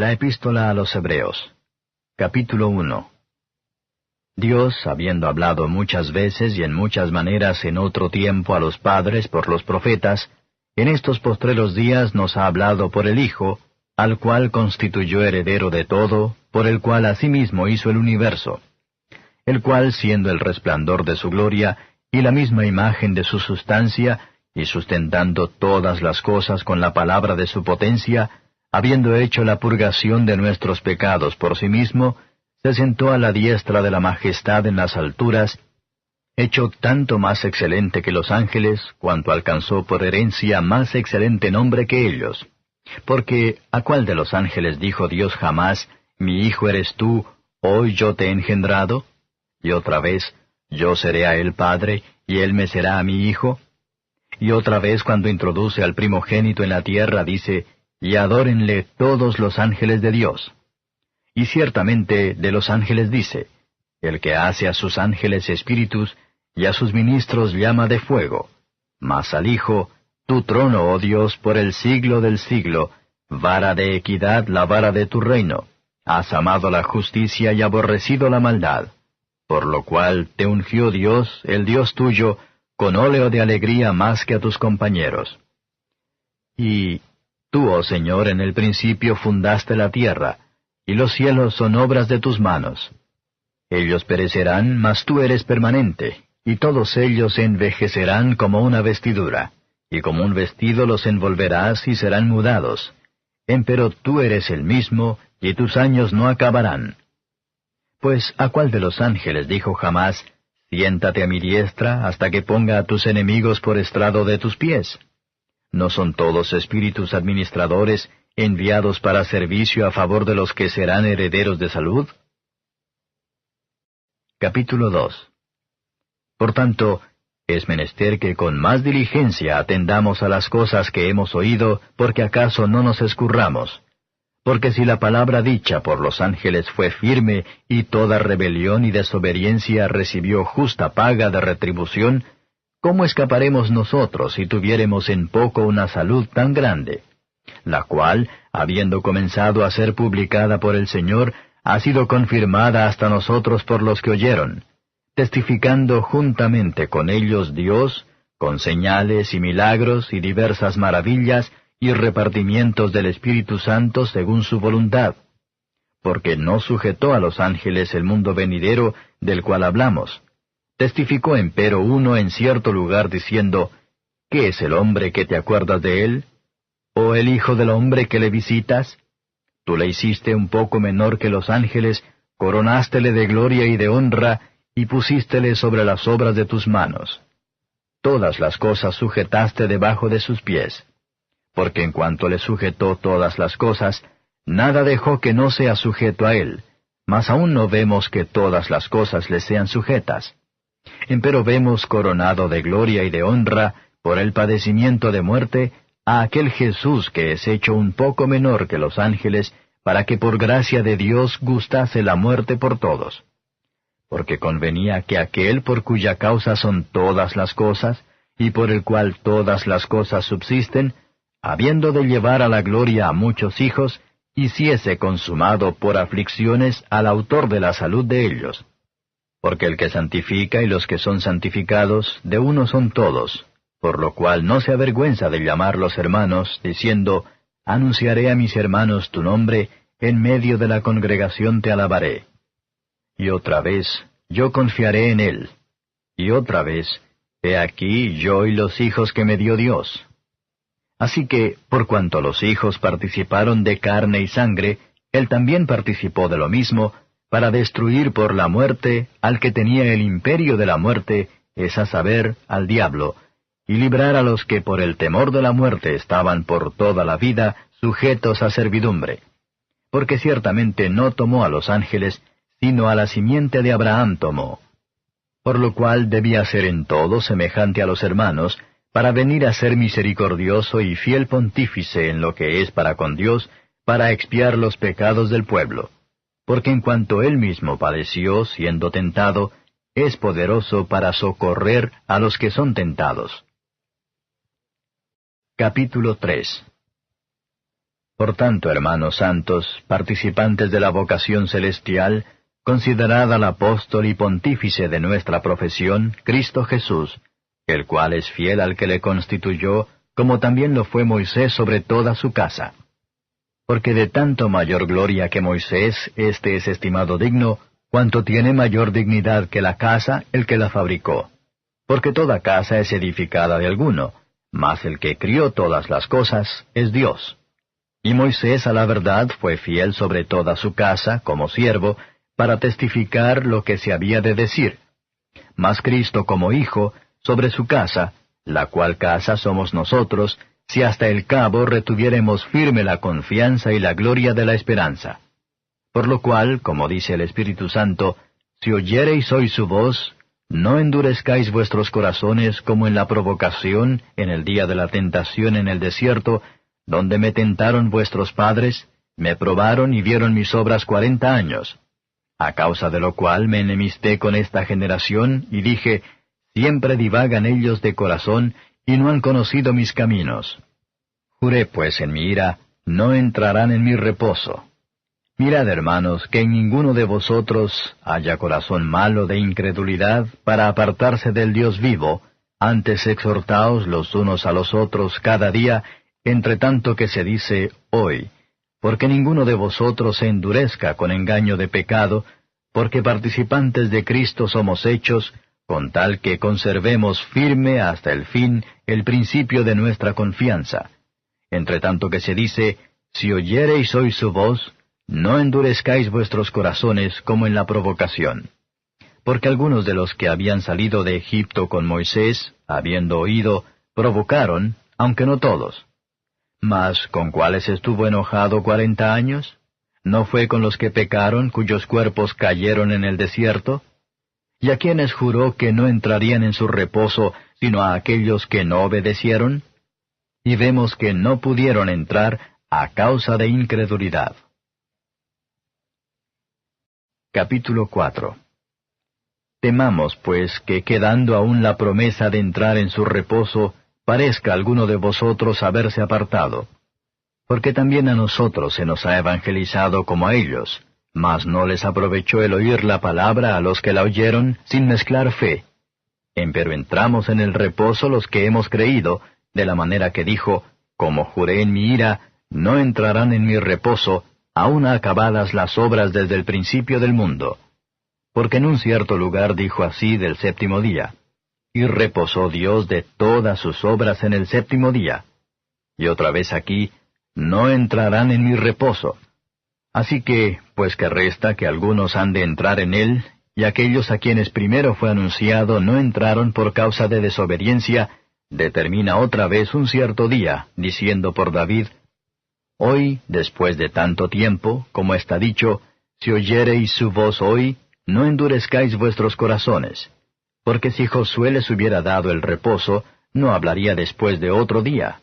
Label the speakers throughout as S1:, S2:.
S1: La Epístola a los Hebreos, capítulo 1. Dios, habiendo hablado muchas veces y en muchas maneras en otro tiempo a los padres por los profetas, en estos postreros días nos ha hablado por el Hijo, al cual constituyó heredero de todo, por el cual asimismo hizo el universo, el cual, siendo el resplandor de su gloria y la misma imagen de su sustancia, y sustentando todas las cosas con la palabra de su potencia, habiendo hecho la purgación de nuestros pecados por sí mismo, se sentó a la diestra de la majestad en las alturas, hecho tanto más excelente que los ángeles, cuanto alcanzó por herencia más excelente nombre que ellos. Porque, ¿a cuál de los ángeles dijo Dios jamás, mi hijo eres tú, hoy yo te he engendrado? Y otra vez, yo seré a él padre, y él me será a mi hijo. Y otra vez cuando introduce al primogénito en la tierra, dice, y adórenle todos los ángeles de Dios. Y ciertamente de los ángeles dice, el que hace a sus ángeles espíritus, y a sus ministros llama de fuego. Mas al Hijo, tu trono, oh Dios, por el siglo del siglo, vara de equidad la vara de tu reino. Has amado la justicia y aborrecido la maldad. Por lo cual te ungió Dios, el Dios tuyo, con óleo de alegría más que a tus compañeros. Y tú, oh Señor, en el principio fundaste la tierra, y los cielos son obras de tus manos. Ellos perecerán, mas tú eres permanente, y todos ellos se envejecerán como una vestidura, y como un vestido los envolverás y serán mudados. Empero tú eres el mismo, y tus años no acabarán. Pues, ¿a cuál de los ángeles dijo jamás, siéntate a mi diestra hasta que ponga a tus enemigos por estrado de tus pies? ¿No son todos espíritus administradores enviados para servicio a favor de los que serán herederos de salud? Capítulo 2. Por tanto, es menester que con más diligencia atendamos a las cosas que hemos oído, porque acaso no nos escurramos. Porque si la palabra dicha por los ángeles fue firme, y toda rebelión y desobediencia recibió justa paga de retribución, ¿cómo escaparemos nosotros si tuviéremos en poco una salud tan grande? La cual, habiendo comenzado a ser publicada por el Señor, ha sido confirmada hasta nosotros por los que oyeron, testificando juntamente con ellos Dios, con señales y milagros y diversas maravillas y repartimientos del Espíritu Santo según su voluntad. Porque no sujetó a los ángeles el mundo venidero del cual hablamos. Testificó empero uno en cierto lugar diciendo, ¿qué es el hombre que te acuerdas de él? ¿O el hijo del hombre que le visitas? Tú le hiciste un poco menor que los ángeles, coronástele de gloria y de honra, y pusístele sobre las obras de tus manos. Todas las cosas sujetaste debajo de sus pies. Porque en cuanto le sujetó todas las cosas, nada dejó que no sea sujeto a él, mas aún no vemos que todas las cosas le sean sujetas. Empero vemos coronado de gloria y de honra, por el padecimiento de muerte, a aquel Jesús que es hecho un poco menor que los ángeles, para que por gracia de Dios gustase la muerte por todos. Porque convenía que aquel por cuya causa son todas las cosas, y por el cual todas las cosas subsisten, habiendo de llevar a la gloria a muchos hijos, hiciese consumado por aflicciones al autor de la salud de ellos. Porque el que santifica y los que son santificados, de uno son todos, por lo cual no se avergüenza de llamarlos hermanos, diciendo, anunciaré a mis hermanos tu nombre, en medio de la congregación te alabaré. Y otra vez, yo confiaré en él. Y otra vez, he aquí yo y los hijos que me dio Dios. Así que, por cuanto los hijos participaron de carne y sangre, él también participó de lo mismo, para destruir por la muerte al que tenía el imperio de la muerte, es a saber, al diablo, y librar a los que por el temor de la muerte estaban por toda la vida sujetos a servidumbre. Porque ciertamente no tomó a los ángeles, sino a la simiente de Abraham tomó. Por lo cual debía ser en todo semejante a los hermanos, para venir a ser misericordioso y fiel pontífice en lo que es para con Dios, para expiar los pecados del pueblo. Porque en cuanto él mismo padeció siendo tentado, es poderoso para socorrer a los que son tentados. Capítulo 3. Por tanto, hermanos santos, participantes de la vocación celestial, considerad al apóstol y pontífice de nuestra profesión, Cristo Jesús, el cual es fiel al que le constituyó, como también lo fue Moisés sobre toda su casa. Porque de tanto mayor gloria que Moisés, éste es estimado digno, cuanto tiene mayor dignidad que la casa el que la fabricó. Porque toda casa es edificada de alguno, mas el que crió todas las cosas es Dios. Y Moisés a la verdad fue fiel sobre toda su casa, como siervo, para testificar lo que se había de decir. Mas Cristo como Hijo, sobre su casa, la cual casa somos nosotros, si hasta el cabo retuviéremos firme la confianza y la gloria de la esperanza. Por lo cual, como dice el Espíritu Santo, si oyereis hoy su voz, no endurezcáis vuestros corazones como en la provocación, en el día de la tentación en el desierto, donde me tentaron vuestros padres, me probaron y vieron mis obras 40 años. A causa de lo cual me enemisté con esta generación, y dije, siempre divagan ellos de corazón, y no han conocido mis caminos. Juré pues en mi ira, no entrarán en mi reposo. Mirad, hermanos, que en ninguno de vosotros haya corazón malo de incredulidad para apartarse del Dios vivo, antes exhortaos los unos a los otros cada día, entre tanto que se dice hoy, porque ninguno de vosotros se endurezca con engaño de pecado, porque participantes de Cristo somos hechos, con tal que conservemos firme hasta el fin el principio de nuestra confianza. Entre tanto que se dice, si oyereis hoy su voz, no endurezcáis vuestros corazones como en la provocación. Porque algunos de los que habían salido de Egipto con Moisés, habiendo oído, provocaron, aunque no todos. Mas, ¿con cuáles estuvo enojado 40 años? ¿No fue con los que pecaron, cuyos cuerpos cayeron en el desierto? ¿Y a quienes juró que no entrarían en su reposo, sino a aquellos que no obedecieron? Y vemos que no pudieron entrar a causa de incredulidad. Capítulo 4. Temamos, pues, que quedando aún la promesa de entrar en su reposo, parezca alguno de vosotros haberse apartado. Porque también a nosotros se nos ha evangelizado como a ellos, mas no les aprovechó el oír la palabra a los que la oyeron sin mezclar fe. Empero entramos en el reposo los que hemos creído, de la manera que dijo, como juré en mi ira, no entrarán en mi reposo, aun acabadas las obras desde el principio del mundo. Porque en un cierto lugar dijo así del séptimo día, y reposó Dios de todas sus obras en el séptimo día. Y otra vez aquí, no entrarán en mi reposo. Así que, pues que resta que algunos han de entrar en él, y aquellos a quienes primero fue anunciado no entraron por causa de desobediencia, determina otra vez un cierto día, diciendo por David, hoy, después de tanto tiempo, como está dicho, si oyereis su voz hoy, no endurezcáis vuestros corazones. Porque si Josué les hubiera dado el reposo, no hablaría después de otro día.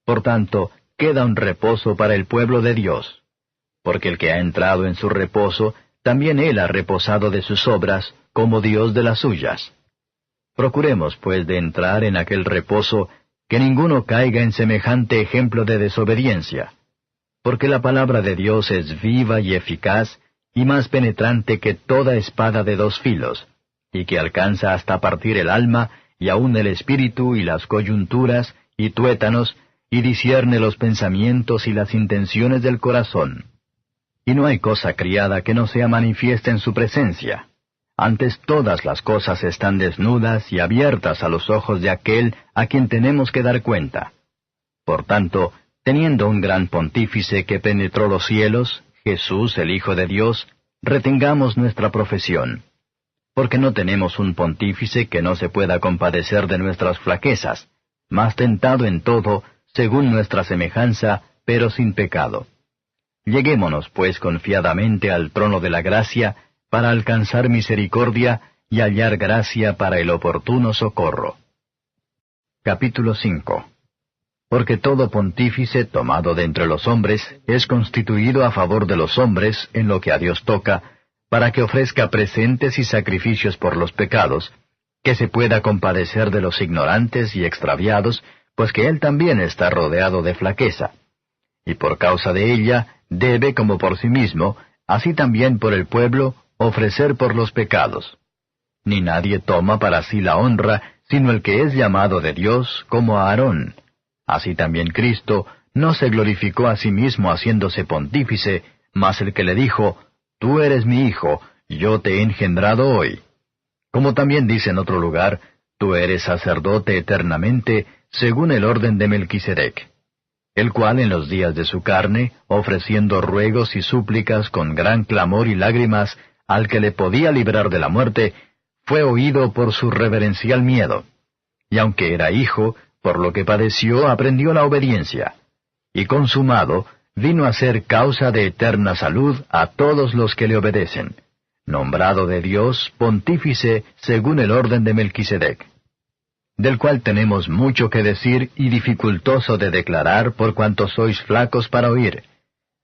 S1: Por tanto, queda un reposo para el pueblo de Dios. Porque el que ha entrado en su reposo, también él ha reposado de sus obras, como Dios de las suyas. Procuremos, pues, de entrar en aquel reposo, que ninguno caiga en semejante ejemplo de desobediencia. Porque la palabra de Dios es viva y eficaz, y más penetrante que toda espada de 2 filos, y que alcanza hasta partir el alma, y aun el espíritu, y las coyunturas, y tuétanos, y discierne los pensamientos y las intenciones del corazón. Y no hay cosa criada que no sea manifiesta en su presencia. Antes todas las cosas están desnudas y abiertas a los ojos de aquel a quien tenemos que dar cuenta. Por tanto, teniendo un gran pontífice que penetró los cielos, Jesús, el Hijo de Dios, retengamos nuestra profesión. Porque no tenemos un pontífice que no se pueda compadecer de nuestras flaquezas, mas tentado en todo, según nuestra semejanza, pero sin pecado. Lleguémonos, pues, confiadamente al trono de la gracia, para alcanzar misericordia y hallar gracia para el oportuno socorro. Capítulo 5. Porque todo pontífice tomado de entre los hombres es constituido a favor de los hombres en lo que a Dios toca, para que ofrezca presentes y sacrificios por los pecados, que se pueda compadecer de los ignorantes y extraviados, pues que él también está rodeado de flaqueza. y por causa de ella debe, como por sí mismo, así también por el pueblo, ofrecer por los pecados. Ni nadie toma para sí la honra, sino el que es llamado de Dios, como a Aarón. Así también Cristo no se glorificó a sí mismo haciéndose pontífice, mas el que le dijo, Tú eres mi Hijo, yo te he engendrado hoy. Como también dice en otro lugar, Tú eres sacerdote eternamente, según el orden de Melquisedec, el cual en los días de su carne, ofreciendo ruegos y súplicas con gran clamor y lágrimas al que le podía librar de la muerte, fue oído por su reverencial miedo. Y aunque era hijo, por lo que padeció aprendió la obediencia. Y consumado, vino a ser causa de eterna salud a todos los que le obedecen, nombrado de Dios pontífice según el orden de Melquisedec, del cual tenemos mucho que decir y dificultoso de declarar por cuanto sois flacos para oír,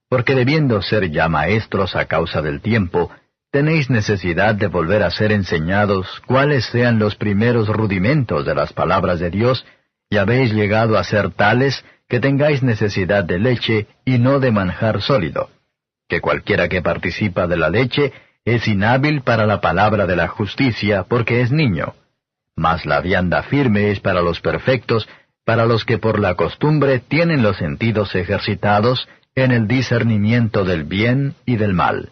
S1: porque debiendo ser ya maestros a causa del tiempo, tenéis necesidad de volver a ser enseñados cuáles sean los primeros rudimentos de las palabras de Dios, y habéis llegado a ser tales que tengáis necesidad de leche y no de manjar sólido, que cualquiera que participa de la leche es inhábil para la palabra de la justicia porque es niño. Mas la vianda firme es para los perfectos, para los que por la costumbre tienen los sentidos ejercitados en el discernimiento del bien y del mal.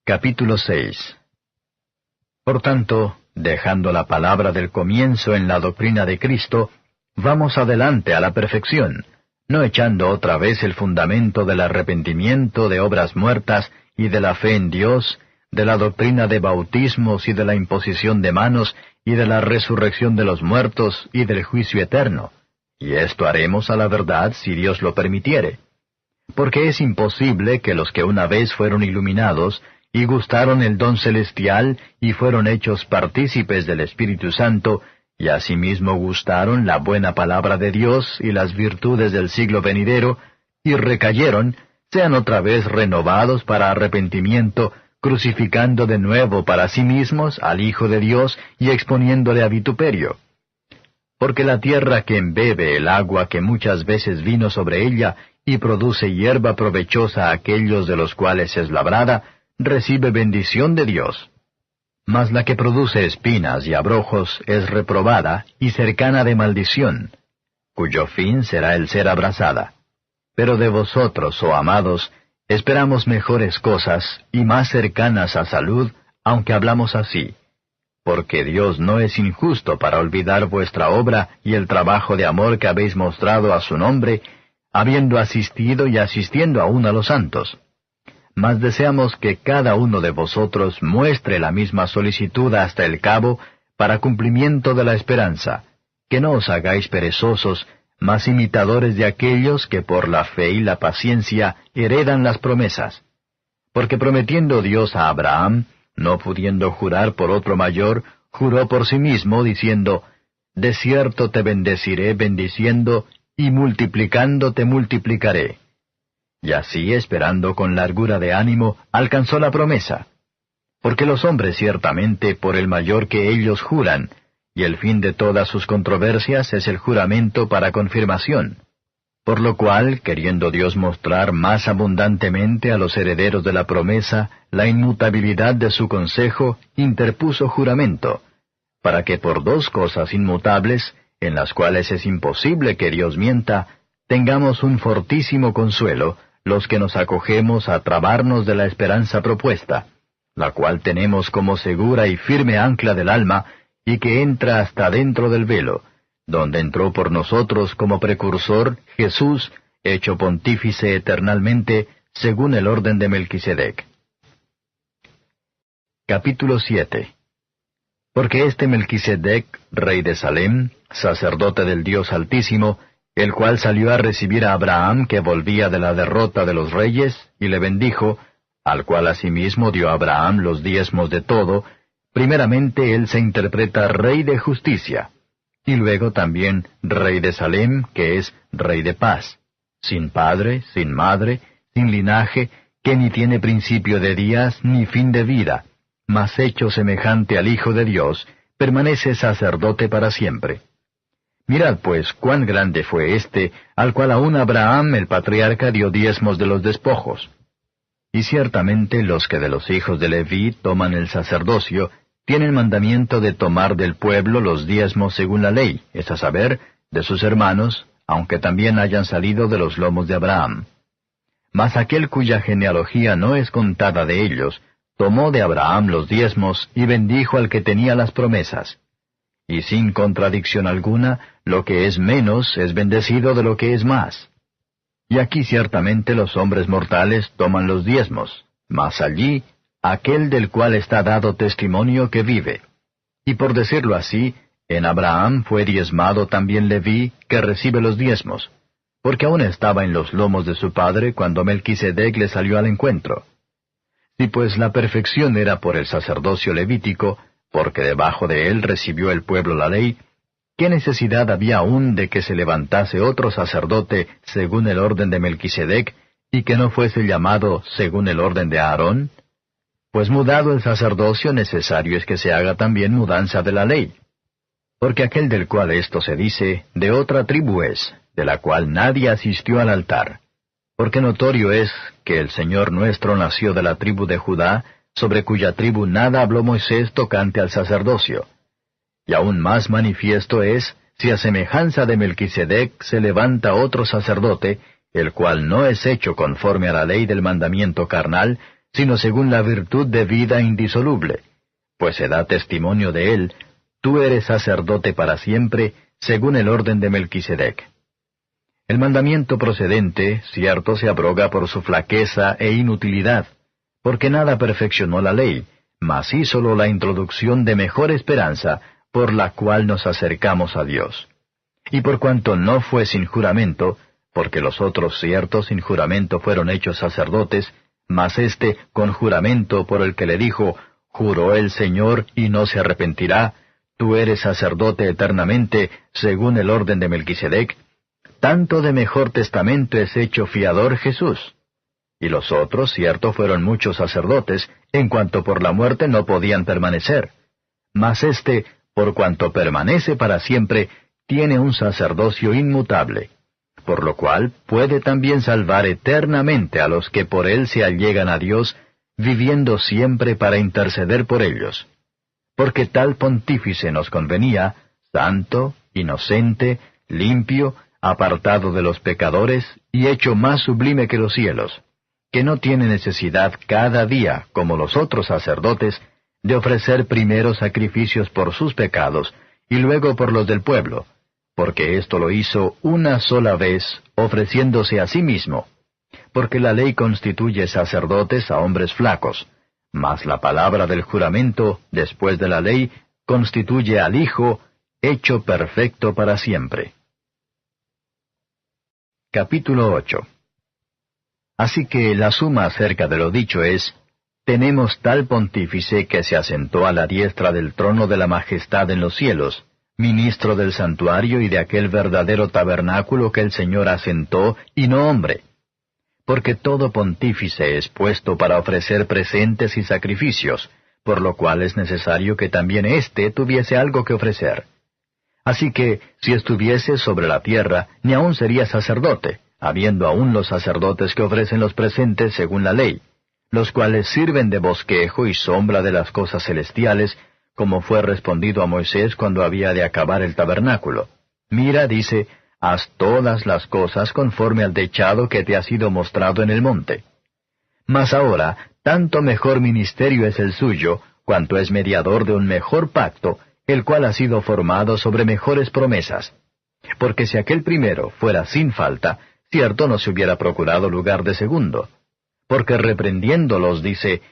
S1: Capítulo 6. Por tanto, dejando la palabra del comienzo en la doctrina de Cristo, vamos adelante a la perfección, no echando otra vez el fundamento del arrepentimiento de obras muertas y de la fe en Dios, de la doctrina de bautismos y de la imposición de manos, y de la resurrección de los muertos y del juicio eterno. Y esto haremos a la verdad si Dios lo permitiere. Porque es imposible que los que una vez fueron iluminados, y gustaron el don celestial, y fueron hechos partícipes del Espíritu Santo, y asimismo gustaron la buena palabra de Dios y las virtudes del siglo venidero, y recayeron, sean otra vez renovados para arrepentimiento, crucificando de nuevo para sí mismos al Hijo de Dios y exponiéndole a vituperio. Porque la tierra que embebe el agua que muchas veces vino sobre ella, y produce hierba provechosa a aquellos de los cuales es labrada, recibe bendición de Dios. Mas la que produce espinas y abrojos es reprobada y cercana de maldición, cuyo fin será el ser abrasada. Pero de vosotros, oh amados, esperamos mejores cosas y más cercanas a salud, aunque hablamos así. Porque Dios no es injusto para olvidar vuestra obra y el trabajo de amor que habéis mostrado a su nombre, habiendo asistido y asistiendo aún a los santos. Mas deseamos que cada uno de vosotros muestre la misma solicitud hasta el cabo, para cumplimiento de la esperanza, que no os hagáis perezosos, mas imitadores de aquellos que por la fe y la paciencia heredan las promesas. Porque prometiendo Dios a Abraham, no pudiendo jurar por otro mayor, juró por sí mismo, diciendo, De cierto te bendeciré bendiciendo, y multiplicando te multiplicaré. Y así, esperando con largura de ánimo, alcanzó la promesa. Porque los hombres ciertamente por el mayor que ellos juran, y el fin de todas sus controversias es el juramento para confirmación. Por lo cual, queriendo Dios mostrar más abundantemente a los herederos de la promesa la inmutabilidad de su consejo, interpuso juramento, para que por dos cosas inmutables, en las cuales es imposible que Dios mienta, tengamos un fortísimo consuelo, los que nos acogemos a trabarnos de la esperanza propuesta, la cual tenemos como segura y firme ancla del alma, y que entra hasta dentro del velo, donde entró por nosotros como precursor Jesús, hecho pontífice eternalmente, según el orden de Melquisedec. Capítulo 7. Porque este Melquisedec, rey de Salem, sacerdote del Dios Altísimo, el cual salió a recibir a Abraham que volvía de la derrota de los reyes, y le bendijo, al cual asimismo dio a Abraham los diezmos de todo, primeramente él se interpreta rey de justicia, y luego también rey de Salem, que es rey de paz, sin padre, sin madre, sin linaje, que ni tiene principio de días ni fin de vida, mas hecho semejante al Hijo de Dios, permanece sacerdote para siempre. Mirad pues cuán grande fue éste, al cual aún Abraham el patriarca dio diezmos de los despojos. Y ciertamente los que de los hijos de Leví toman el sacerdocio, tienen mandamiento de tomar del pueblo los diezmos según la ley, es a saber, de sus hermanos, aunque también hayan salido de los lomos de Abraham. Mas aquel cuya genealogía no es contada de ellos, tomó de Abraham los diezmos y bendijo al que tenía las promesas. Y sin contradicción alguna, lo que es menos es bendecido de lo que es más. Y aquí ciertamente los hombres mortales toman los diezmos, mas allí aquel del cual está dado testimonio que vive. Y por decirlo así, en Abraham fue diezmado también Leví, que recibe los diezmos, porque aún estaba en los lomos de su padre cuando Melquisedec le salió al encuentro. Si pues la perfección era por el sacerdocio levítico, porque debajo de él recibió el pueblo la ley, ¿qué necesidad había aún de que se levantase otro sacerdote según el orden de Melquisedec, y que no fuese llamado según el orden de Aarón? Pues mudado el sacerdocio, necesario es que se haga también mudanza de la ley. Porque aquel del cual esto se dice, de otra tribu es, de la cual nadie asistió al altar. Porque notorio es que el Señor nuestro nació de la tribu de Judá, sobre cuya tribu nada habló Moisés tocante al sacerdocio. Y aún más manifiesto es, si a semejanza de Melquisedec se levanta otro sacerdote, el cual no es hecho conforme a la ley del mandamiento carnal, sino según la virtud de vida indisoluble. Pues se da testimonio de él, tú eres sacerdote para siempre, según el orden de Melquisedec. El mandamiento procedente, cierto, se abroga por su flaqueza e inutilidad, porque nada perfeccionó la ley, mas hízolo la introducción de mejor esperanza, por la cual nos acercamos a Dios. Y por cuanto no fue sin juramento, porque los otros ciertos sin juramento fueron hechos sacerdotes, mas éste con juramento por el que le dijo, juró el Señor y no se arrepentirá, tú eres sacerdote eternamente, según el orden de Melquisedec, tanto de mejor testamento es hecho fiador Jesús. Y los otros, cierto, fueron muchos sacerdotes, en cuanto por la muerte no podían permanecer. Mas éste, por cuanto permanece para siempre, tiene un sacerdocio inmutable, por lo cual puede también salvar eternamente a los que por él se allegan a Dios, viviendo siempre para interceder por ellos. Porque tal pontífice nos convenía, santo, inocente, limpio, apartado de los pecadores, y hecho más sublime que los cielos, que no tiene necesidad cada día, como los otros sacerdotes, de ofrecer primero sacrificios por sus pecados, y luego por los del pueblo, porque esto lo hizo una sola vez, ofreciéndose a sí mismo. Porque la ley constituye sacerdotes a hombres flacos, mas la palabra del juramento, después de la ley, constituye al Hijo, hecho perfecto para siempre. Capítulo 8. Así que la suma acerca de lo dicho es, tenemos tal pontífice que se asentó a la diestra del trono de la majestad en los cielos, ministro del santuario y de aquel verdadero tabernáculo que el Señor asentó, y no hombre. Porque todo pontífice es puesto para ofrecer presentes y sacrificios, por lo cual es necesario que también éste tuviese algo que ofrecer. Así que, si estuviese sobre la tierra, ni aun sería sacerdote, habiendo aún los sacerdotes que ofrecen los presentes según la ley, los cuales sirven de bosquejo y sombra de las cosas celestiales, como fue respondido a Moisés cuando había de acabar el tabernáculo. Mira, dice, haz todas las cosas conforme al dechado que te ha sido mostrado en el monte. Mas ahora, tanto mejor ministerio es el suyo, cuanto es mediador de un mejor pacto, el cual ha sido formado sobre mejores promesas. Porque si aquel primero fuera sin falta, cierto no se hubiera procurado lugar de segundo. Porque reprendiéndolos dice,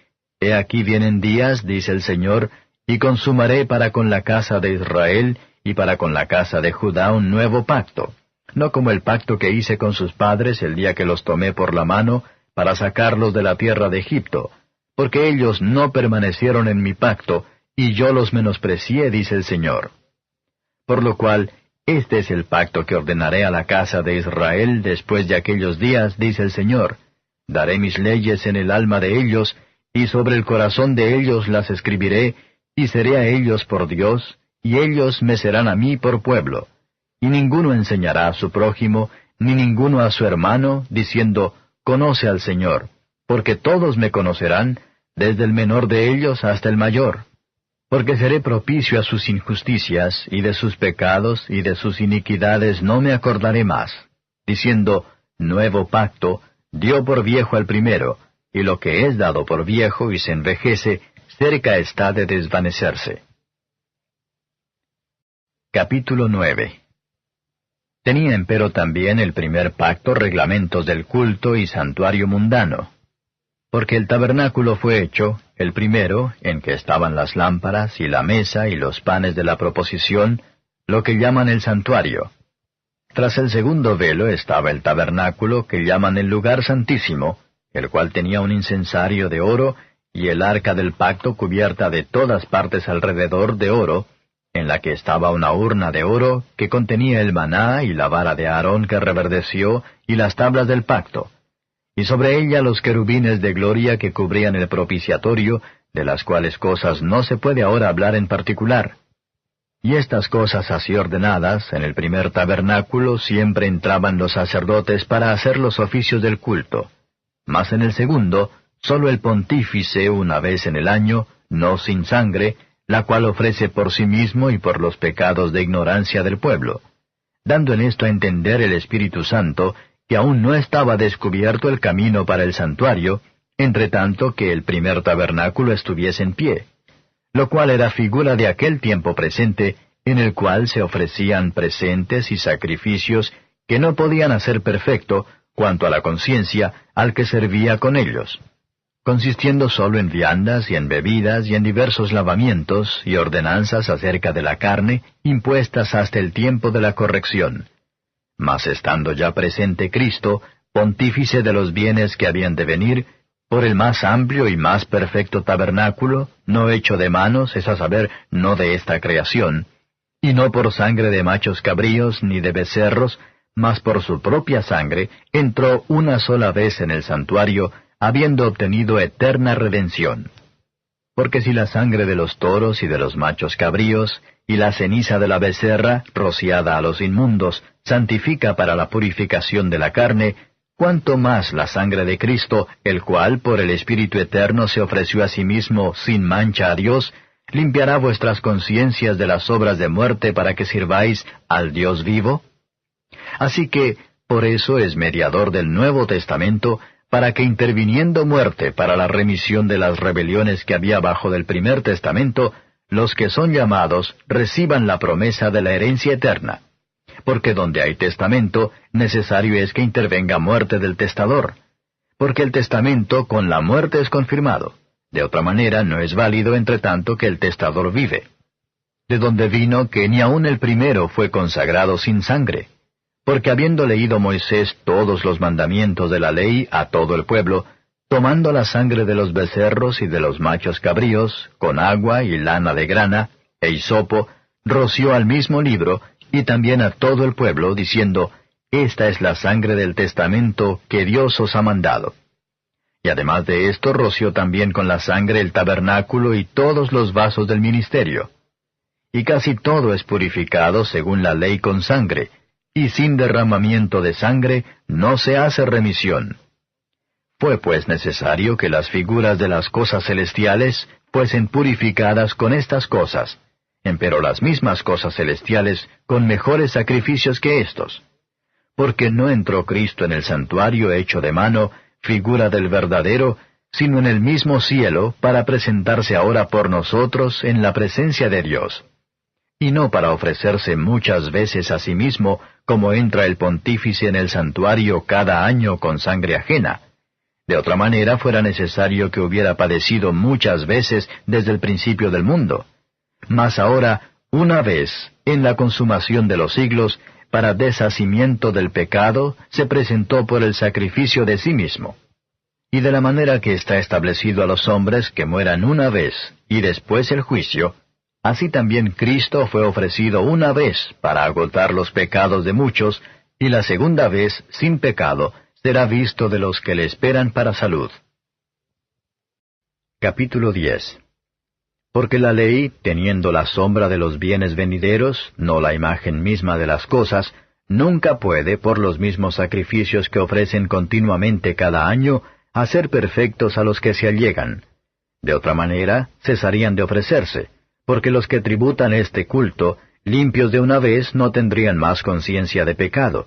S1: He aquí vienen días, dice el Señor, y consumaré para con la casa de Israel y para con la casa de Judá un nuevo pacto, no como el pacto que hice con sus padres el día que los tomé por la mano, para sacarlos de la tierra de Egipto, porque ellos no permanecieron en mi pacto, y yo los menosprecié, dice el Señor. Por lo cual, este es el pacto que ordenaré a la casa de Israel después de aquellos días, dice el Señor. Daré mis leyes en el alma de ellos, y sobre el corazón de ellos las escribiré, y seré a ellos por Dios, y ellos me serán a mí por pueblo. y ninguno enseñará a su prójimo, ni ninguno a su hermano, diciendo, Conoce al Señor, porque todos me conocerán, desde el menor de ellos hasta el mayor. Porque seré propicio a sus injusticias, y de sus pecados y de sus iniquidades no me acordaré más, diciendo, Nuevo pacto, dio por viejo al primero, y lo que es dado por viejo y se envejece, cerca está de desvanecerse. Capítulo 9. Tenía empero también el primer pacto reglamentos del culto y santuario mundano. Porque el tabernáculo fue hecho, el primero, en que estaban las lámparas y la mesa y los panes de la proposición, lo que llaman el santuario. Tras el segundo velo estaba el tabernáculo que llaman el lugar santísimo, el cual tenía un incensario de oro, y el arca del pacto cubierta de todas partes alrededor de oro, en la que estaba una urna de oro que contenía el maná y la vara de Aarón que reverdeció, y las tablas del pacto, y sobre ella los querubines de gloria que cubrían el propiciatorio, de las cuales cosas no se puede ahora hablar en particular. Y estas cosas así ordenadas, en el primer tabernáculo siempre entraban los sacerdotes para hacer los oficios del culto. Mas en el segundo, sólo el pontífice una vez en el año, no sin sangre, la cual ofrece por sí mismo y por los pecados de ignorancia del pueblo, dando en esto a entender el Espíritu Santo, que aún no estaba descubierto el camino para el santuario, entre tanto que el primer tabernáculo estuviese en pie, lo cual era figura de aquel tiempo presente, en el cual se ofrecían presentes y sacrificios que no podían hacer perfecto, cuanto a la conciencia, al que servía con ellos, consistiendo sólo en viandas y en bebidas y en diversos lavamientos y ordenanzas acerca de la carne, impuestas hasta el tiempo de la corrección. Mas estando ya presente Cristo, pontífice de los bienes que habían de venir, por el más amplio y más perfecto tabernáculo, no hecho de manos, es a saber, no de esta creación, y no por sangre de machos cabríos ni de becerros, mas por su propia sangre, entró una sola vez en el santuario, habiendo obtenido eterna redención. Porque si la sangre de los toros y de los machos cabríos, y la ceniza de la becerra, rociada a los inmundos, santifica para la purificación de la carne, cuánto más la sangre de Cristo, el cual por el Espíritu Eterno se ofreció a sí mismo sin mancha a Dios, limpiará vuestras conciencias de las obras de muerte para que sirváis al Dios vivo? Así que, por eso es mediador del Nuevo Testamento, para que interviniendo muerte para la remisión de las rebeliones que había bajo del primer testamento, los que son llamados reciban la promesa de la herencia eterna. Porque donde hay testamento, necesario es que intervenga muerte del testador. Porque el testamento con la muerte es confirmado. De otra manera no es válido entre tanto que el testador vive. De donde vino que ni aun el primero fue consagrado sin sangre. Porque habiendo leído Moisés todos los mandamientos de la ley a todo el pueblo, tomando la sangre de los becerros y de los machos cabríos, con agua y lana de grana, e hisopo, roció al mismo libro, y también a todo el pueblo, diciendo, Esta es la sangre del testamento que Dios os ha mandado. Y además de esto roció también con la sangre el tabernáculo y todos los vasos del ministerio. Y casi todo es purificado según la ley con sangre, y sin derramamiento de sangre no se hace remisión. Fue pues necesario que las figuras de las cosas celestiales fuesen purificadas con estas cosas, empero las mismas cosas celestiales con mejores sacrificios que éstos. Porque no entró Cristo en el santuario hecho de mano, figura del verdadero, sino en el mismo cielo, para presentarse ahora por nosotros en la presencia de Dios. Y no para ofrecerse muchas veces a sí mismo, como entra el pontífice en el santuario cada año con sangre ajena. De otra manera fuera necesario que hubiera padecido muchas veces desde el principio del mundo. Mas ahora, una vez, en la consumación de los siglos, para deshacimiento del pecado, se presentó por el sacrificio de sí mismo. Y de la manera que está establecido a los hombres que mueran una vez, y después el juicio, así también Cristo fue ofrecido una vez para agotar los pecados de muchos, y la segunda vez, sin pecado, será visto de los que le esperan para salud. Capítulo 10. Porque la ley, teniendo la sombra de los bienes venideros, no la imagen misma de las cosas, nunca puede, por los mismos sacrificios que ofrecen continuamente cada año, hacer perfectos a los que se allegan. De otra manera, cesarían de ofrecerse, porque los que tributan este culto, limpios de una vez, no tendrían más conciencia de pecado.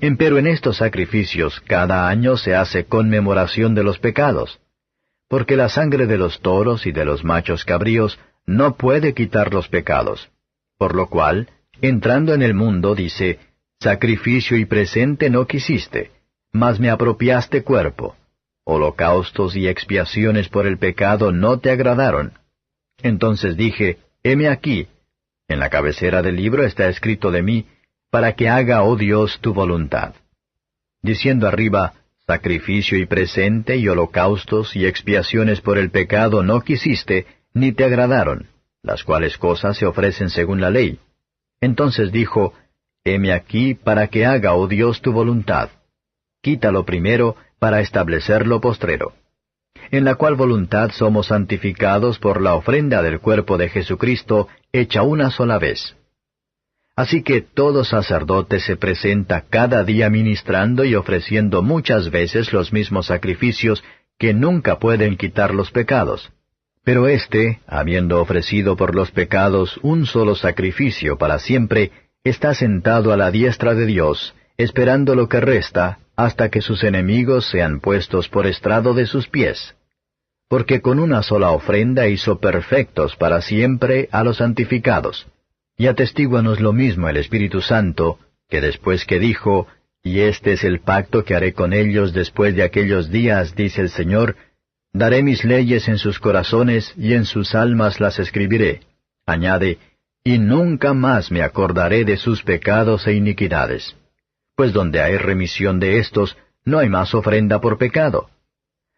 S1: Empero en estos sacrificios cada año se hace conmemoración de los pecados, porque la sangre de los toros y de los machos cabríos no puede quitar los pecados. Por lo cual, entrando en el mundo, dice, sacrificio y presente no quisiste, mas me apropiaste cuerpo. Holocaustos y expiaciones por el pecado no te agradaron. Entonces dije, heme aquí. En la cabecera del libro está escrito de mí, para que haga, oh Dios, tu voluntad. Diciendo arriba, sacrificio y presente y holocaustos y expiaciones por el pecado no quisiste, ni te agradaron, las cuales cosas se ofrecen según la ley. Entonces dijo, heme aquí para que haga, oh Dios, tu voluntad. Quítalo primero para establecer lo postrero. En la cual voluntad somos santificados por la ofrenda del cuerpo de Jesucristo, hecha una sola vez. Así que todo sacerdote se presenta cada día ministrando y ofreciendo muchas veces los mismos sacrificios que nunca pueden quitar los pecados. Pero éste, habiendo ofrecido por los pecados un solo sacrificio para siempre, está sentado a la diestra de Dios, esperando lo que resta, hasta que sus enemigos sean puestos por estrado de sus pies. Porque con una sola ofrenda hizo perfectos para siempre a los santificados. Y atestíguanos lo mismo el Espíritu Santo, que después que dijo, y este es el pacto que haré con ellos después de aquellos días, dice el Señor, daré mis leyes en sus corazones y en sus almas las escribiré. Añade, y nunca más me acordaré de sus pecados e iniquidades. Pues donde hay remisión de éstos, no hay más ofrenda por pecado.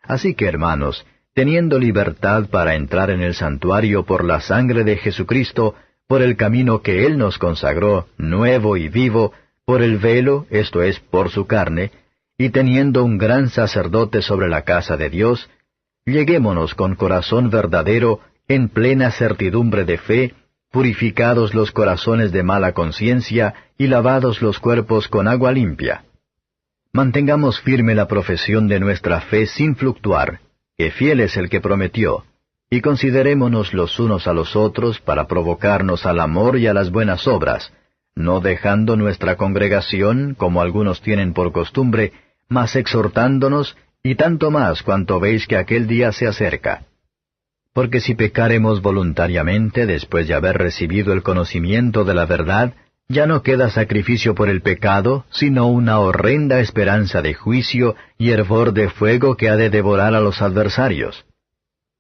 S1: Así que, hermanos, teniendo libertad para entrar en el santuario por la sangre de Jesucristo, por el camino que Él nos consagró, nuevo y vivo, por el velo, esto es, por su carne, y teniendo un gran sacerdote sobre la casa de Dios, lleguémonos con corazón verdadero, en plena certidumbre de fe, purificados los corazones de mala conciencia, y lavados los cuerpos con agua limpia. Mantengamos firme la profesión de nuestra fe sin fluctuar, que fiel es el que prometió, y considerémonos los unos a los otros para provocarnos al amor y a las buenas obras, no dejando nuestra congregación, como algunos tienen por costumbre, mas exhortándonos, y tanto más cuanto veis que aquel día se acerca. Porque si pecáremos voluntariamente después de haber recibido el conocimiento de la verdad, ya no queda sacrificio por el pecado, sino una horrenda esperanza de juicio y hervor de fuego que ha de devorar a los adversarios.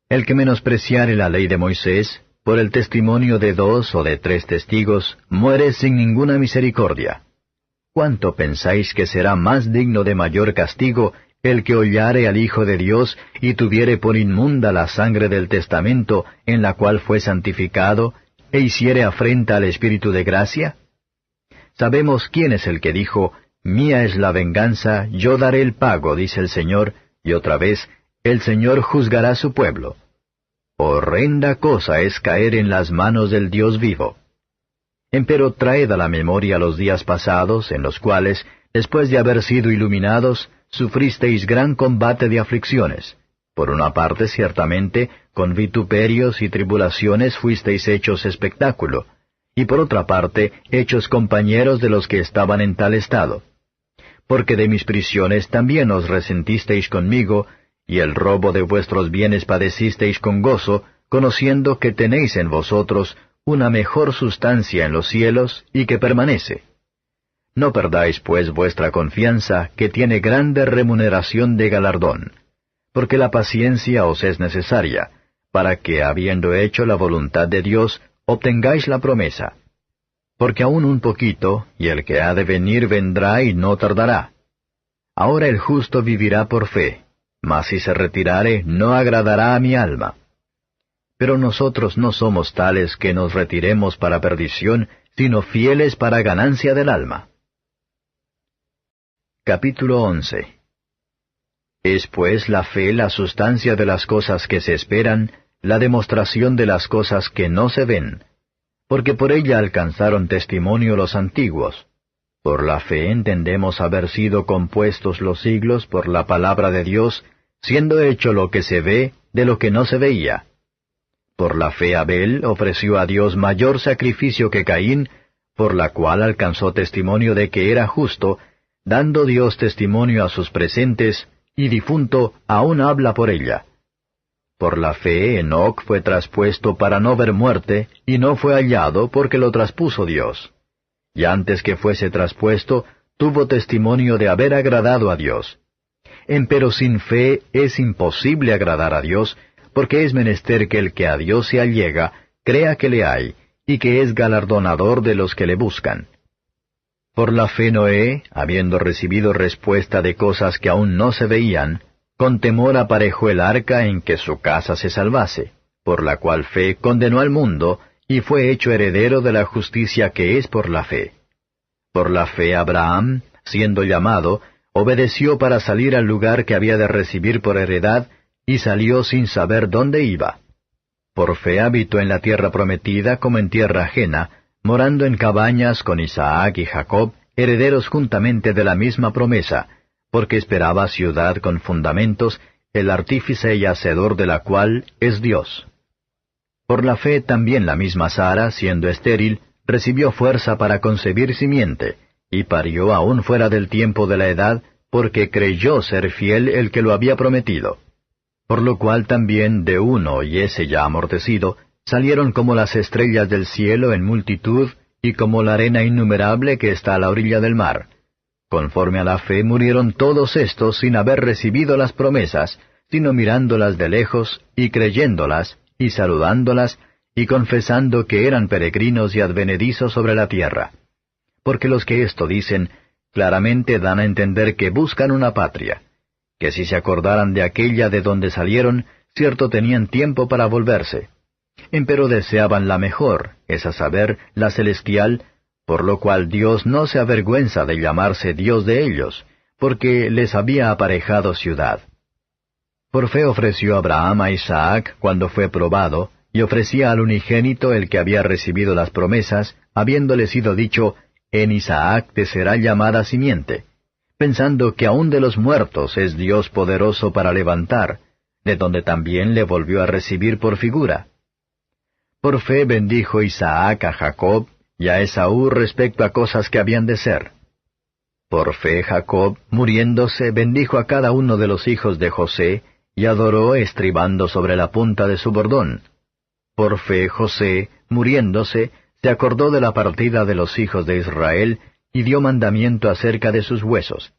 S1: El que menospreciare la ley de Moisés, por el testimonio de 2 o de 3 testigos, muere sin ninguna misericordia. ¿Cuánto pensáis que será más digno de mayor castigo el que hollare al Hijo de Dios y tuviere por inmunda la sangre del testamento en la cual fue santificado, e hiciere afrenta al Espíritu de gracia? Sabemos quién es el que dijo, mía es la venganza, yo daré el pago, dice el Señor, y otra vez, el Señor juzgará a su pueblo. Horrenda cosa es caer en las manos del Dios vivo. Empero traed a la memoria los días pasados, en los cuales, después de haber sido iluminados, sufristeis gran combate de aflicciones. Por una parte, ciertamente, con vituperios y tribulaciones fuisteis hechos espectáculo, y por otra parte, hechos compañeros de los que estaban en tal estado. Porque de mis prisiones también os resentisteis conmigo, y el robo de vuestros bienes padecisteis con gozo, conociendo que tenéis en vosotros una mejor sustancia en los cielos y que permanece. No perdáis pues vuestra confianza, que tiene grande remuneración de galardón, porque la paciencia os es necesaria, para que, habiendo hecho la voluntad de Dios, obtengáis la promesa. Porque aún un poquito, y el que ha de venir vendrá y no tardará. Ahora el justo vivirá por fe, mas si se retirare, no agradará a mi alma. Pero nosotros no somos tales que nos retiremos para perdición, sino fieles para ganancia del alma. Capítulo 11. Es pues la fe la sustancia de las cosas que se esperan, la demostración de las cosas que no se ven, porque por ella alcanzaron testimonio los antiguos. Por la fe entendemos haber sido compuestos los siglos por la palabra de Dios, siendo hecho lo que se ve de lo que no se veía. Por la fe Abel ofreció a Dios mayor sacrificio que Caín, por la cual alcanzó testimonio de que era justo, dando Dios testimonio a sus presentes, y difunto aún habla por ella. Por la fe Enoc fue traspuesto para no ver muerte, y no fue hallado porque lo traspuso Dios. Y antes que fuese traspuesto, tuvo testimonio de haber agradado a Dios. Empero sin fe es imposible agradar a Dios, porque es menester que el que a Dios se allega, crea que le hay, y que es galardonador de los que le buscan. Por la fe Noé, habiendo recibido respuesta de cosas que aún no se veían, con temor aparejó el arca en que su casa se salvase, por la cual fe condenó al mundo, y fue hecho heredero de la justicia que es por la fe. Por la fe Abraham, siendo llamado, obedeció para salir al lugar que había de recibir por heredad, y salió sin saber dónde iba. Por fe habitó en la tierra prometida como en tierra ajena, morando en cabañas con Isaac y Jacob, herederos juntamente de la misma promesa, porque esperaba ciudad con fundamentos, el artífice y hacedor de la cual es Dios. Por la fe también la misma Sara, siendo estéril, recibió fuerza para concebir simiente, y parió aún fuera del tiempo de la edad, porque creyó ser fiel el que lo había prometido. Por lo cual también de uno, y ese ya amortecido, salieron como las estrellas del cielo en multitud, y como la arena innumerable que está a la orilla del mar. Conforme a la fe murieron todos estos sin haber recibido las promesas, sino mirándolas de lejos, y creyéndolas, y saludándolas, y confesando que eran peregrinos y advenedizos sobre la tierra. Porque los que esto dicen, claramente dan a entender que buscan una patria, que si se acordaran de aquella de donde salieron, cierto tenían tiempo para volverse. Empero deseaban la mejor, es a saber, la celestial, por lo cual Dios no se avergüenza de llamarse Dios de ellos, porque les había aparejado ciudad. Por fe ofreció Abraham a Isaac cuando fue probado, y ofrecía al unigénito el que había recibido las promesas, habiéndole sido dicho, en Isaac te será llamada simiente, pensando que aun de los muertos es Dios poderoso para levantar, de donde también le volvió a recibir por figura. Por fe bendijo Isaac a Jacob y a Esaú respecto a cosas que habían de ser. Por fe Jacob, muriéndose, bendijo a cada uno de los hijos de José, y adoró estribando sobre la punta de su bordón. Por fe José, muriéndose, se acordó de la partida de los hijos de Israel, y dio mandamiento acerca de sus huesos.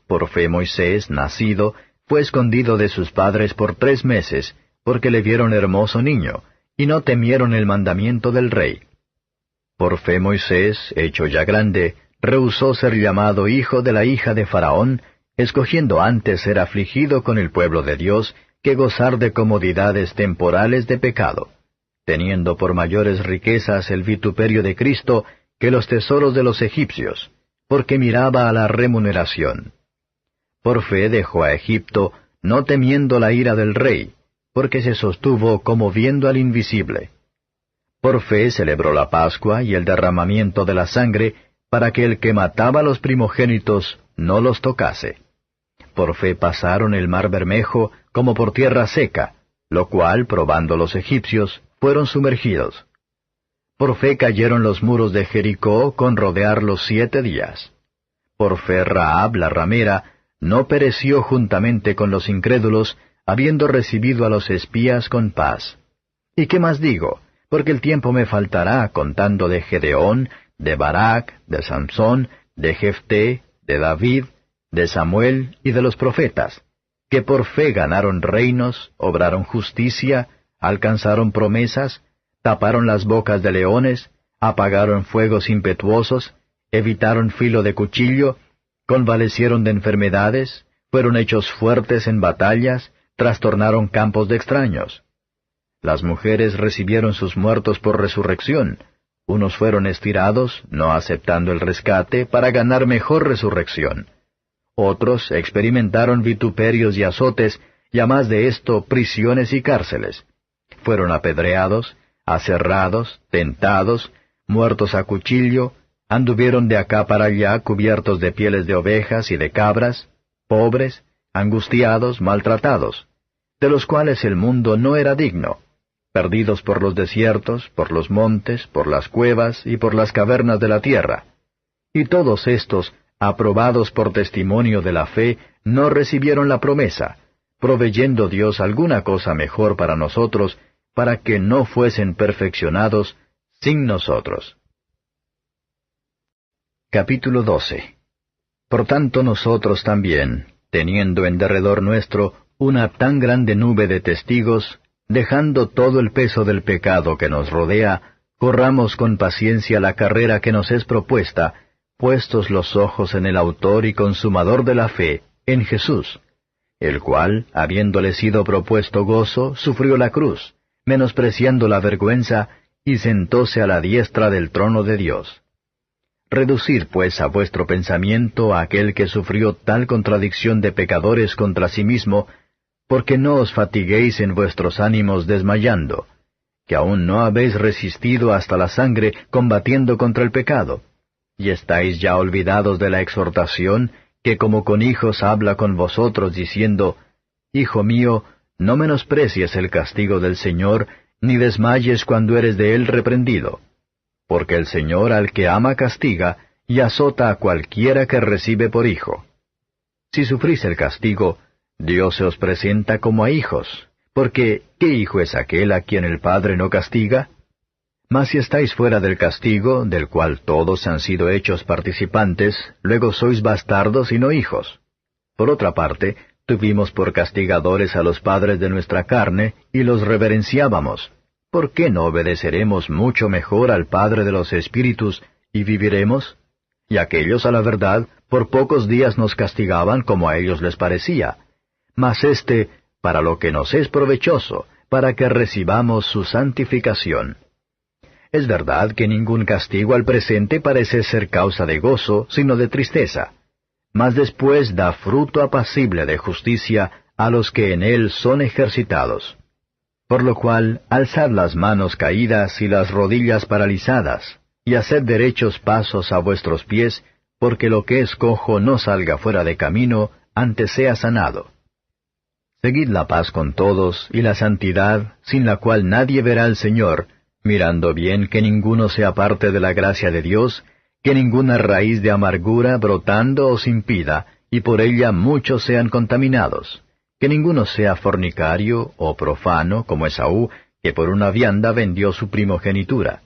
S1: Por fe Moisés, nacido, fue escondido de sus padres por 3 meses, porque le vieron hermoso niño, y no temieron el mandamiento del rey. Por fe Moisés, hecho ya grande, rehusó ser llamado hijo de la hija de Faraón, escogiendo antes ser afligido con el pueblo de Dios, que gozar de comodidades temporales de pecado, teniendo por mayores riquezas el vituperio de Cristo que los tesoros de los egipcios, porque miraba a la remuneración. Por fe dejó a Egipto, no temiendo la ira del rey, porque se sostuvo como viendo al invisible. Por fe celebró la Pascua y el derramamiento de la sangre, para que el que mataba a los primogénitos no los tocase. Por fe pasaron el mar Bermejo como por tierra seca, lo cual, probando los egipcios, fueron sumergidos. Por fe cayeron los muros de Jericó con rodearlos 7 días. Por fe Rahab la ramera no pereció juntamente con los incrédulos, habiendo recibido a los espías con paz. ¿Y qué más digo? Porque el tiempo me faltará contando de Gedeón, de Barak, de Sansón, de Jefté, de David, de Samuel y de los profetas, que por fe ganaron reinos, obraron justicia, alcanzaron promesas, taparon las bocas de leones, apagaron fuegos impetuosos, evitaron filo de cuchillo, convalecieron de enfermedades, fueron hechos fuertes en batallas, trastornaron campos de extraños. Las mujeres recibieron sus muertos por resurrección, unos fueron estirados, no aceptando el rescate, para ganar mejor resurrección. Otros experimentaron vituperios y azotes, y a más de esto, prisiones y cárceles. fueron apedreados, aserrados, tentados, muertos a cuchillo, anduvieron de acá para allá cubiertos de pieles de ovejas y de cabras, pobres, angustiados, maltratados, de los cuales el mundo no era digno, perdidos por los desiertos, por los montes, por las cuevas y por las cavernas de la tierra. Y todos estos, aprobados por testimonio de la fe, no recibieron la promesa, proveyendo Dios alguna cosa mejor para nosotros, para que no fuesen perfeccionados sin nosotros. Capítulo 12. Por tanto nosotros también, teniendo en derredor nuestro una tan grande nube de testigos, dejando todo el peso del pecado que nos rodea, corramos con paciencia la carrera que nos es propuesta, puestos los ojos en el autor y consumador de la fe, en Jesús, el cual, habiéndole sido propuesto gozo, sufrió la cruz, menospreciando la vergüenza, y sentóse a la diestra del trono de Dios. Reducid pues a vuestro pensamiento a aquel que sufrió tal contradicción de pecadores contra sí mismo, porque no os fatiguéis en vuestros ánimos desmayando, que aún no habéis resistido hasta la sangre combatiendo contra el pecado, y estáis ya olvidados de la exhortación, que como con hijos habla con vosotros, diciendo, Hijo mío, no menosprecies el castigo del Señor, ni desmayes cuando eres de él reprendido. Porque el Señor al que ama castiga, y azota a cualquiera que recibe por hijo. Si sufrís el castigo, Dios se os presenta como a hijos, porque ¿qué hijo es aquel a quien el Padre no castiga? Mas si estáis fuera del castigo, del cual todos han sido hechos participantes, luego sois bastardos y no hijos. Por otra parte, tuvimos por castigadores a los padres de nuestra carne, y los reverenciábamos. ¿Por qué no obedeceremos mucho mejor al Padre de los Espíritus, y viviremos? Y aquellos, a la verdad, por pocos días nos castigaban como a ellos les parecía. Mas para lo que nos es provechoso, para que recibamos su santificación. Es verdad que ningún castigo al presente parece ser causa de gozo, sino de tristeza. Mas después da fruto apacible de justicia a los que en él son ejercitados. Por lo cual, alzad las manos caídas y las rodillas paralizadas, y haced derechos pasos a vuestros pies, porque lo que es cojo no salga fuera de camino, antes sea sanado. Seguid la paz con todos, y la santidad, sin la cual nadie verá al Señor, mirando bien que ninguno se aparte de la gracia de Dios, que ninguna raíz de amargura brotando os impida, y por ella muchos sean contaminados. Que ninguno sea fornicario o profano, como Esaú, que por una vianda vendió su primogenitura.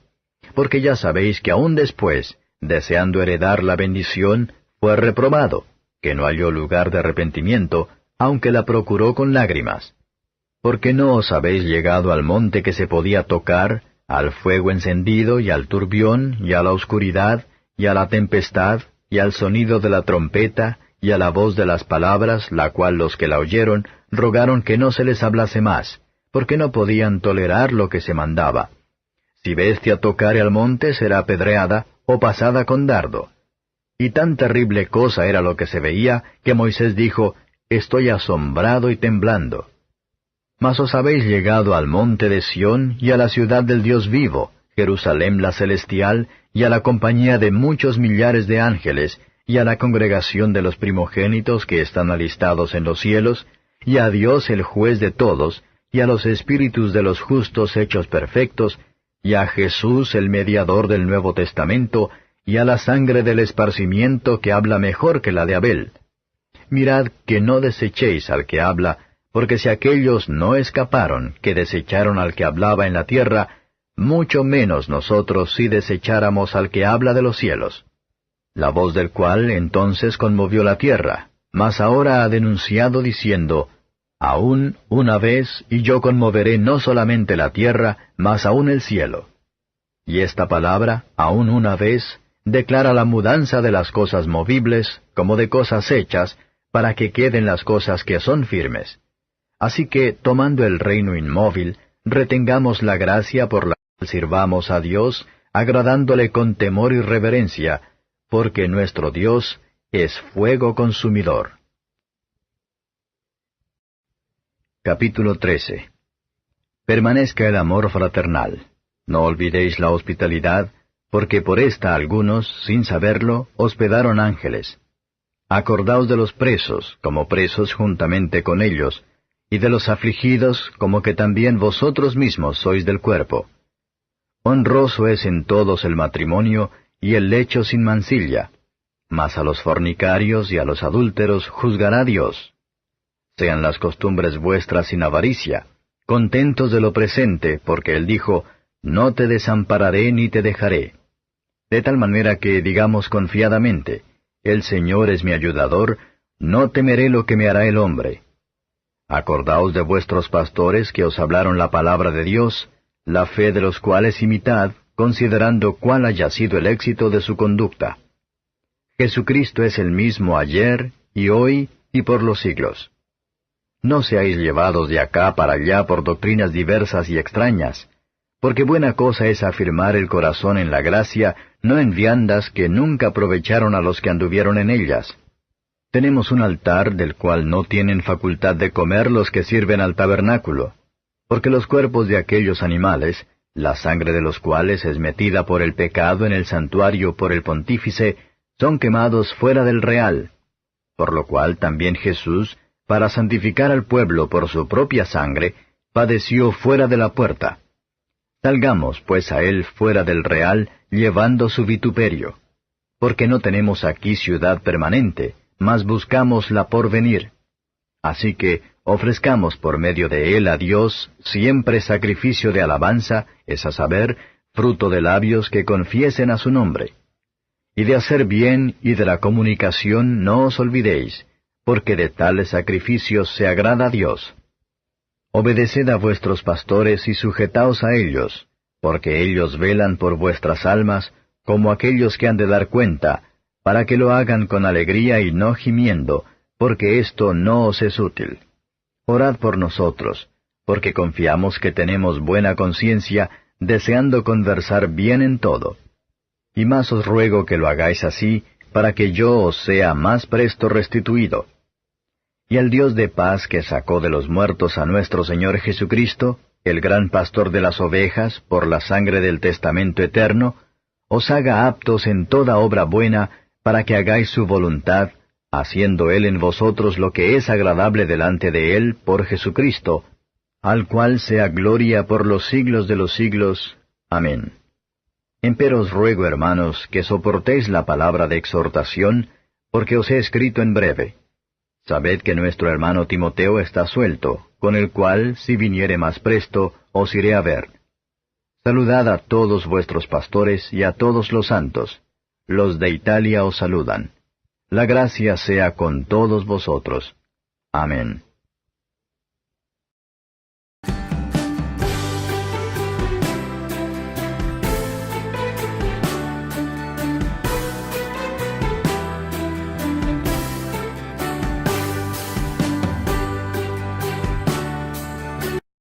S1: Porque ya sabéis que aún después, deseando heredar la bendición, fue reprobado, que no halló lugar de arrepentimiento, aunque la procuró con lágrimas. Porque no os habéis llegado al monte que se podía tocar, al fuego encendido, y al turbión, y a la oscuridad, y a la tempestad, y al sonido de la trompeta, y a la voz de las palabras, la cual los que la oyeron rogaron que no se les hablase más, porque no podían tolerar lo que se mandaba. Si bestia tocare al monte será apedreada, o pasada con dardo. Y tan terrible cosa era lo que se veía, que Moisés dijo, Estoy asombrado y temblando. Mas os habéis llegado al monte de Sión, y a la ciudad del Dios vivo, Jerusalén la celestial, y a la compañía de muchos millares de ángeles, y a la congregación de los primogénitos que están alistados en los cielos, y a Dios el juez de todos, y a los espíritus de los justos hechos perfectos, y a Jesús el mediador del Nuevo Testamento, y a la sangre del esparcimiento que habla mejor que la de Abel. Mirad que no desechéis al que habla, porque si aquellos no escaparon, que desecharon al que hablaba en la tierra, mucho menos nosotros si desecháramos al que habla de los cielos. La voz del cual entonces conmovió la tierra, mas ahora ha denunciado diciendo, Aún una vez, y yo conmoveré no solamente la tierra, mas aún el cielo. Y esta palabra, aún una vez, declara la mudanza de las cosas movibles, como de cosas hechas, para que queden las cosas que son firmes. Así que, tomando el reino inmóvil, retengamos la gracia por la cual sirvamos a Dios, agradándole con temor y reverencia, porque nuestro Dios es fuego consumidor. Capítulo 13. permanezca el amor fraternal. No olvidéis la hospitalidad, porque por esta algunos, sin saberlo, hospedaron ángeles. Acordaos de los presos, como presos juntamente con ellos, y de los afligidos, como que también vosotros mismos sois del cuerpo. Honroso es en todos el matrimonio, y el lecho sin mancilla, mas a los fornicarios y a los adúlteros juzgará Dios. Sean las costumbres vuestras sin avaricia, contentos de lo presente, porque Él dijo, no te desampararé ni te dejaré. De tal manera que digamos confiadamente, el Señor es mi ayudador, no temeré lo que me hará el hombre. Acordaos de vuestros pastores que os hablaron la palabra de Dios, la fe de los cuales imitad, considerando cuál haya sido el éxito de su conducta. Jesucristo es el mismo ayer, y hoy, y por los siglos. No seáis llevados de acá para allá por doctrinas diversas y extrañas, porque buena cosa es afirmar el corazón en la gracia, no en viandas que nunca aprovecharon a los que anduvieron en ellas. Tenemos un altar del cual no tienen facultad de comer los que sirven al tabernáculo, porque los cuerpos de aquellos animales, la sangre de los cuales es metida por el pecado en el santuario por el pontífice, son quemados fuera del real. Por lo cual también Jesús, para santificar al pueblo por su propia sangre, padeció fuera de la puerta. Salgamos pues a él fuera del real, llevando su vituperio. Porque no tenemos aquí ciudad permanente, mas buscamos la por venir. Así que ofrezcamos por medio de él a Dios siempre sacrificio de alabanza, es a saber, fruto de labios que confiesen a su nombre. Y de hacer bien y de la comunicación no os olvidéis, porque de tales sacrificios se agrada a Dios. Obedeced a vuestros pastores y sujetaos a ellos, porque ellos velan por vuestras almas, como aquellos que han de dar cuenta, para que lo hagan con alegría y no gimiendo, porque esto no os es útil. Orad por nosotros, porque confiamos que tenemos buena conciencia, deseando conversar bien en todo. Y más os ruego que lo hagáis así, para que yo os sea más presto restituido. Y el Dios de paz que sacó de los muertos a nuestro Señor Jesucristo, el gran pastor de las ovejas, por la sangre del testamento eterno, os haga aptos en toda obra buena, para que hagáis su voluntad, haciendo Él en vosotros lo que es agradable delante de Él por Jesucristo, al cual sea gloria por los siglos de los siglos. Amén. Empero os ruego, hermanos, que soportéis la palabra de exhortación, porque os he escrito en breve. Sabed que nuestro hermano Timoteo está suelto, con el cual, si viniere más presto, os iré a ver. Saludad a todos vuestros pastores y a todos los santos. Los de Italia os saludan. La gracia sea con todos vosotros. Amén.